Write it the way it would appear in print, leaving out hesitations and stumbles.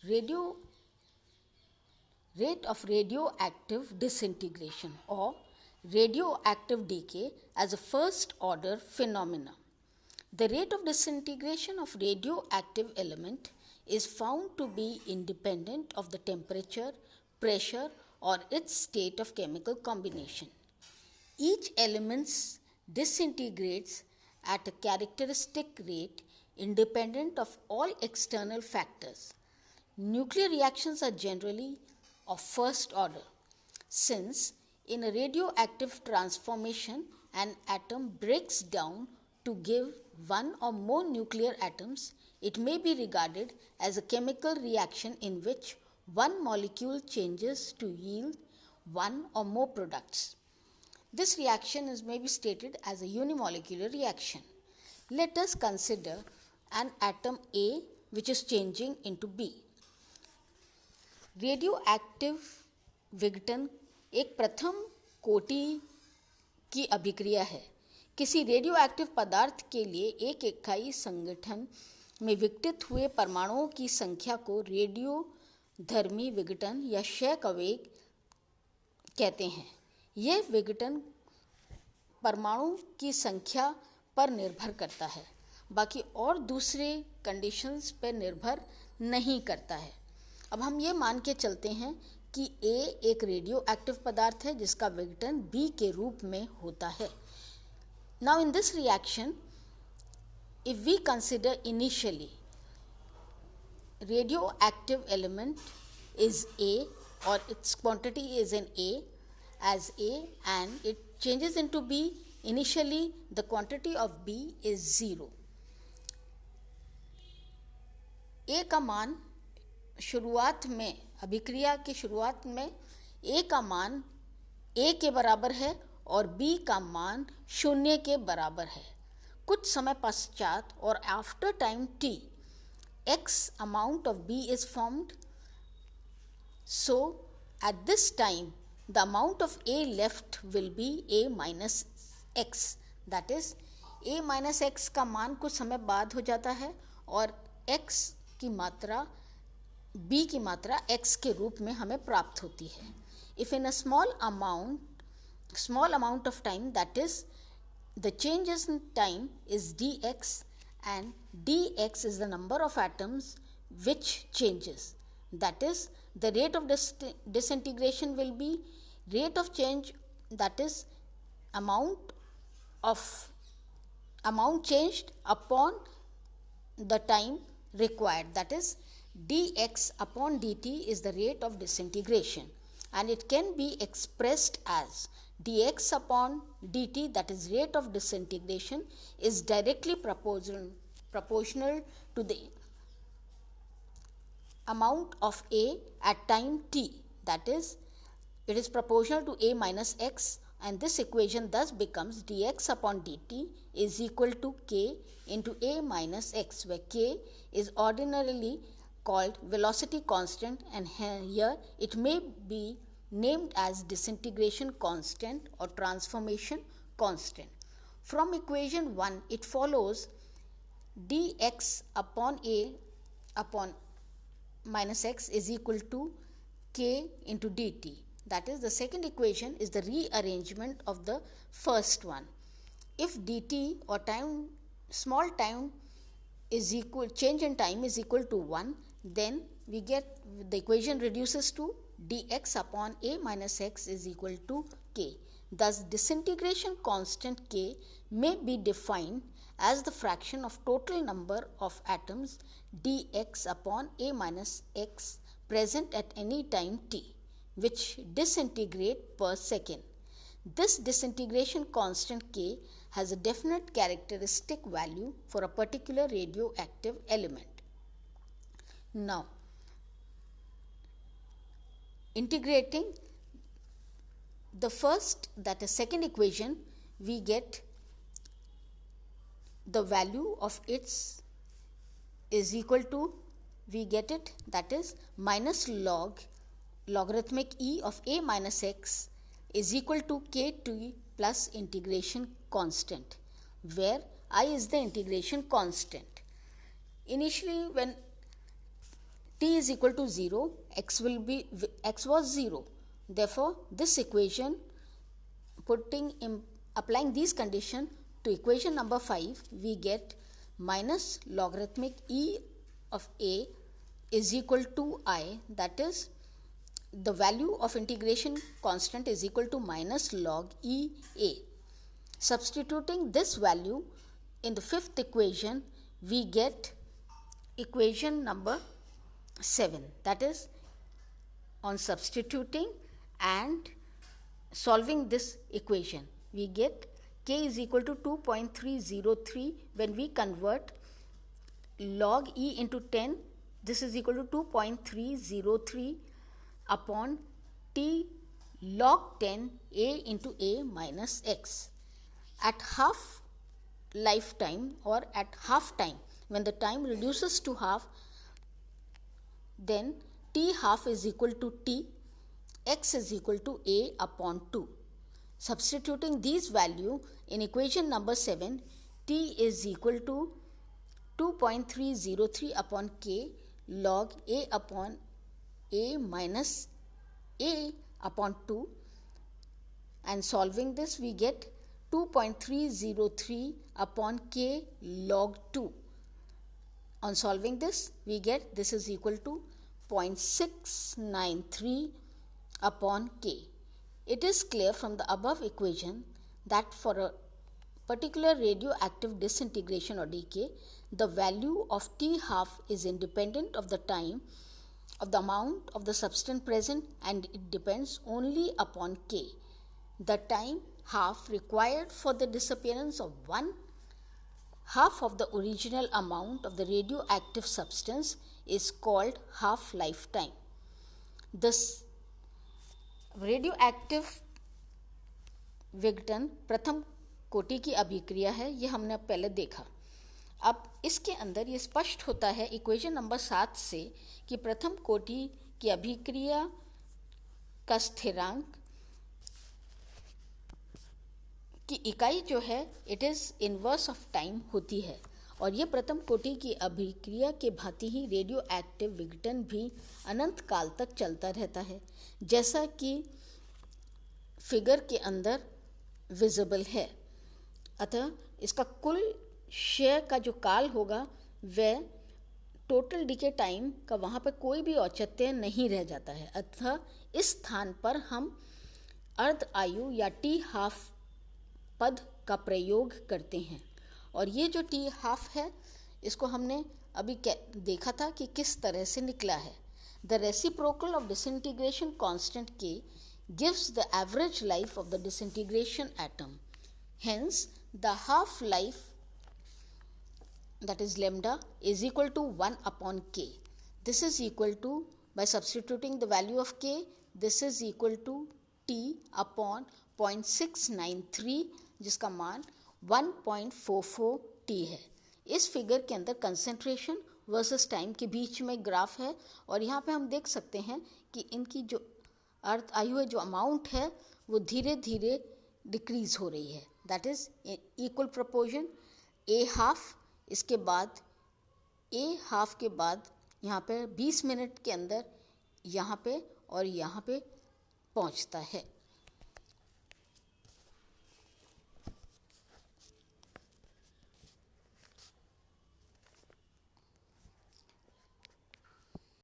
radio rate of radioactive disintegration or radioactive decay as a first order phenomena. The rate of disintegration of radioactive element is found to be independent of the temperature, pressure, or its state of chemical combination. Each element disintegrates at a characteristic rate independent of all external factors. Nuclear reactions are generally of first order, since in a radioactive transformation an atom breaks down to give one or more nuclear atoms. It may be regarded as a chemical reaction in which one molecule changes to yield one or more products. This reaction may be stated as a unimolecular reaction. Let us consider an atom A which is changing into B. Radioactive विघटन एक प्रथम कोटि की अभिक्रिया है। किसी radioactive पदार्थ के लिए एक इकाई संगठन में विघटित हुए परमाणुओं की संख्या को रेडियोधर्मी विघटन या क्षय वेग कहते हैं। यह विघटन परमाणु की संख्या पर निर्भर करता है, बाकी और दूसरे कंडीशंस पर निर्भर नहीं करता है। अब हम ये मान के चलते हैं कि A एक रेडियोएक्टिव पदार्थ है जिसका विघटन B के रूप में होता है। Now in this reaction, if we consider initially radioactive element is A or its quantity is in A as A and it changes into B, initially the quantity of B is 0. A का मान शुरुआत में अभिक्रिया की शुरुआत में A का मान A के बराबर है और B का मान 0 के बराबर है। कुछ समय पश्चात और after time t, x amount of B is formed. So at this time the amount of A left will be A minus x. That is A minus x का मान कुछ समय बाद हो जाता है और x की मात्रा B की मात्रा x के रूप में हमें प्राप्त होती है। If in a small amount of time, that is the changes in time is dx and dx is the number of atoms which changes. That is the rate of disintegration will be rate of change, that is amount changed upon the time required, that is dx upon dt is the rate of disintegration, and it can be expressed as dx upon dt, that is rate of disintegration, is directly proportional to the amount of A at time t, that is it is proportional to A minus x, and this equation thus becomes dx upon dt is equal to k into A minus x, where k is ordinarily called velocity constant, and here it may be named as disintegration constant or transformation constant. From equation 1 it follows dx upon A upon minus x is equal to k into dt. That is, the second equation is the rearrangement of the first one. If dt or small time is equal, change in time is equal to 1, then we get the equation reduces to dx upon A minus x is equal to k. Thus disintegration constant k may be defined as the fraction of total number of atoms dx upon A minus x present at any time t, which disintegrate per second. This disintegration constant k has a definite characteristic value for a particular radioactive element. Now, integrating the second equation, we get the value of its is equal to, we get it, that is minus logarithmic e of A minus x is equal to kt plus integration constant, where I is the integration constant. Initially when t t is equal to 0, x was 0. Therefore, this equation, applying these conditions to equation number 5, we get minus logarithmic e of a is equal to I, that is, the value of integration constant is equal to minus log e a. Substituting this value in the fifth equation, we get equation number 7. That is, on substituting and solving this equation, we get k is equal to 2.303 when we convert log e into 10. This is equal to 2.303 upon t log 10 a into a minus x. At half lifetime or at half time, when the time reduces to half, then t half is equal to t, x is equal to a upon 2. Substituting these values in equation number 7, t is equal to 2.303 upon k log a upon a minus a upon 2, and solving this we get 2.303 upon k log 2. On solving this, we get this is equal to 0.693 upon k. It is clear from the above equation that for a particular radioactive disintegration or decay, the value of t half is independent of the time, of the amount of the substance present, and it depends only upon k. The time half required for the disappearance of one half of the original amount of the radioactive substance is called half-life time. This radioactive विघटन प्रथम कोटि की अभिक्रिया है, ये हमने पहले देखा. अब इसके अंदर ये स्पष्ट होता है इक्वेशन नंबर 7 से कि प्रथम कोटि की अभिक्रिया का स्थिरांक की इकाई जो है it is inverse of time होती है, और ये प्रथम कोटि की अभिक्रिया के भांति ही रेडियो एक्टिव विघटन भी अनंत काल तक चलता रहता है, जैसा कि फिगर के अंदर विजिबल है. अतः इसका कुल क्षय का जो काल होगा वह टोटल डिके टाइम का वहाँ पर कोई भी औचित्य नहीं रह जाता है. अतः इस स्थान पर हम अर्ध आयु या टी हाफ पद का प्रयोग करते हैं, और ये जो टी हाफ है इसको हमने अभी देखा था कि किस तरह से निकला है. The reciprocal of disintegration constant K gives the average life of the disintegration atom. Hence the half life that is lambda is equal to 1 upon k. This is equal to, by substituting the value of k, this is equal to t upon 0.693 जिसका मान 1.44 t है. इस figure के अंदर concentration versus time के बीच में graph है, और यहाँ पे हम देख सकते हैं कि इनकी जो अर्थ आयु है, जो अमाउंट है वो धीरे धीरे डिक्रीज हो रही है. That is equal proportion A half, इसके बाद ए हाफ के बाद यहाँ पे 20 मिनट के अंदर यहाँ पे और यहाँ पे पहुँचता है.